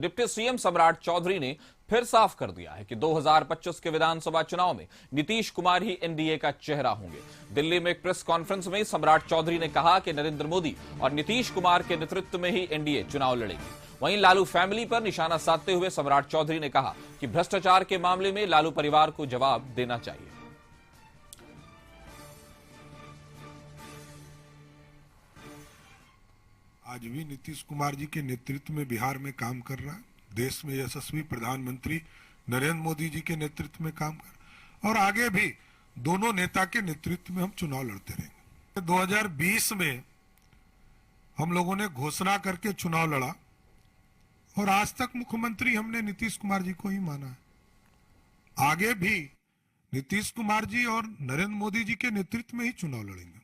Deputy CM सम्राट चौधरी ने फिर साफ कर दिया है कि 2025 के विधानसभा चुनाव में नीतीश कुमार ही एनडीए का चेहरा होंगे। दिल्ली में एक प्रेस कॉन्फ्रेंस में सम्राट चौधरी ने कहा कि नरेंद्र मोदी और नीतीश कुमार के नेतृत्व में ही एनडीए चुनाव लड़ेगी। वहीं लालू फैमिली पर निशाना साधते हुए सम्राट चौधरी ने कहा कि भ्रष्टाचार के मामले में लालू परिवार को जवाब देना चाहिए। आज भी नीतीश कुमार जी के नेतृत्व में बिहार में काम कर रहा है, देश में यशस्वी प्रधानमंत्री नरेंद्र मोदी जी के नेतृत्व में काम कर, और आगे भी दोनों नेता के नेतृत्व में हम चुनाव लड़ते रहेंगे। 2020 में हम लोगों ने घोषणा करके चुनाव लड़ा और आज तक मुख्यमंत्री हमने नीतीश कुमार जी को ही माना है। आगे भी नीतीश कुमार जी और नरेंद्र मोदी जी के नेतृत्व में ही चुनाव लड़ेंगे।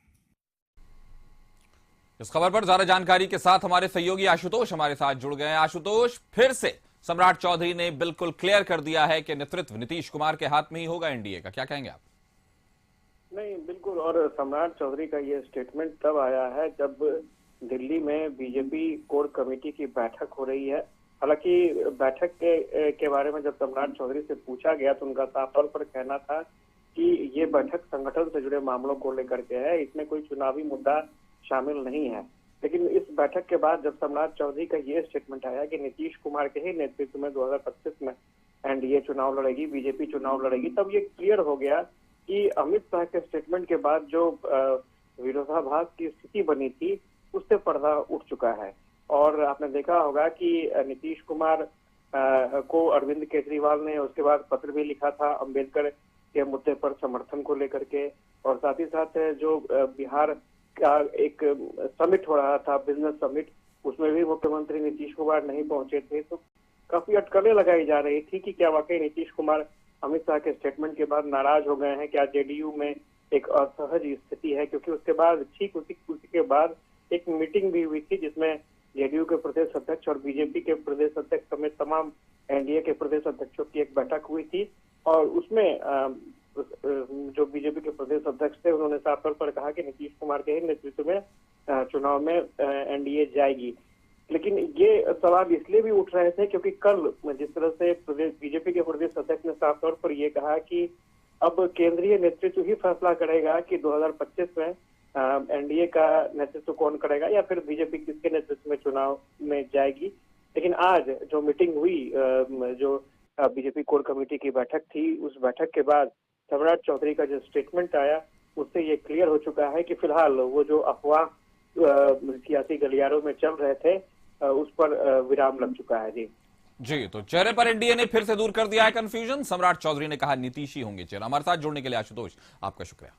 इस खबर पर ज्यादा जानकारी के साथ हमारे सहयोगी आशुतोष हमारे साथ जुड़ गए हैं। आशुतोष, फिर से सम्राट चौधरी ने बिल्कुल क्लियर कर दिया है कि नेतृत्व नीतीश कुमार के हाथ में ही होगा एनडीए का, क्या कहेंगे आप? नहीं, बिल्कुल। और सम्राट चौधरी का ये स्टेटमेंट तब आया है जब दिल्ली में बीजेपी कोर कमेटी की बैठक हो रही है। हालांकि बैठक के बारे में जब सम्राट चौधरी से पूछा गया तो उनका साफ तौर पर कहना था कि ये बैठक संगठन से जुड़े मामलों को लेकर के है, इसमें कोई चुनावी मुद्दा शामिल नहीं है। लेकिन इस बैठक के बाद जब सम्राट चौधरी का ये स्टेटमेंट आया कि नीतीश कुमार के ही नेतृत्व में 2025 में एनडीए चुनाव लड़ेगी, बीजेपी चुनाव लड़ेगी, तब ये क्लियर हो गया कि अमित शाह के स्टेटमेंट के बाद जो विरोधाभास की स्थिति बनी थी उससे पर्दा उठ चुका है। और आपने देखा होगा कि नीतीश कुमार को अरविंद केजरीवाल ने उसके बाद पत्र भी लिखा था अम्बेडकर के मुद्दे पर समर्थन को लेकर के, और साथ ही साथ जो बिहार का एक समिट हो रहा था, बिजनेस समिट, उसमें भी मुख्यमंत्री नीतीश कुमार नहीं पहुंचे थे। तो काफी अटकलें लगाई जा रही थी कि क्या वाकई नीतीश कुमार अमित शाह के स्टेटमेंट के बाद नाराज हो गए हैं, क्या जेडीयू में एक असहज स्थिति है। क्योंकि उसके बाद ठीक उसी के बाद एक मीटिंग भी हुई थी जिसमें जेडीयू के प्रदेश अध्यक्ष और बीजेपी के प्रदेश अध्यक्ष समेत तमाम एनडीए के प्रदेश अध्यक्षों की एक बैठक हुई थी। और उसमें जो बीजेपी के प्रदेश अध्यक्ष थे उन्होंने साफ तौर पर कहा कि नीतीश कुमार के ही नेतृत्व में चुनाव में एनडीए जाएगी। लेकिन ये सवाल इसलिए भी उठ रहे थे क्योंकि कल जिस तरह से बीजेपी के प्रदेश अध्यक्ष ने साफ तौर पर ये कहा कि अब केंद्रीय नेतृत्व ही फैसला करेगा कि 2025 में एनडीए का नेतृत्व कौन करेगा या फिर बीजेपी किसके नेतृत्व में चुनाव में जाएगी। लेकिन आज जो मीटिंग हुई, जो बीजेपी कोर कमेटी की बैठक थी, उस बैठक के बाद सम्राट चौधरी का जो स्टेटमेंट आया उससे ये क्लियर हो चुका है कि फिलहाल वो जो अफवाह सियासी गलियारों में चल रहे थे उस पर विराम लग चुका है। जी, तो चेहरे पर एनडीए ने फिर से दूर कर दिया है कंफ्यूजन। सम्राट चौधरी ने कहा नीतीश ही होंगे चेहरा। हमारे साथ जुड़ने के लिए आशुतोष आपका शुक्रिया।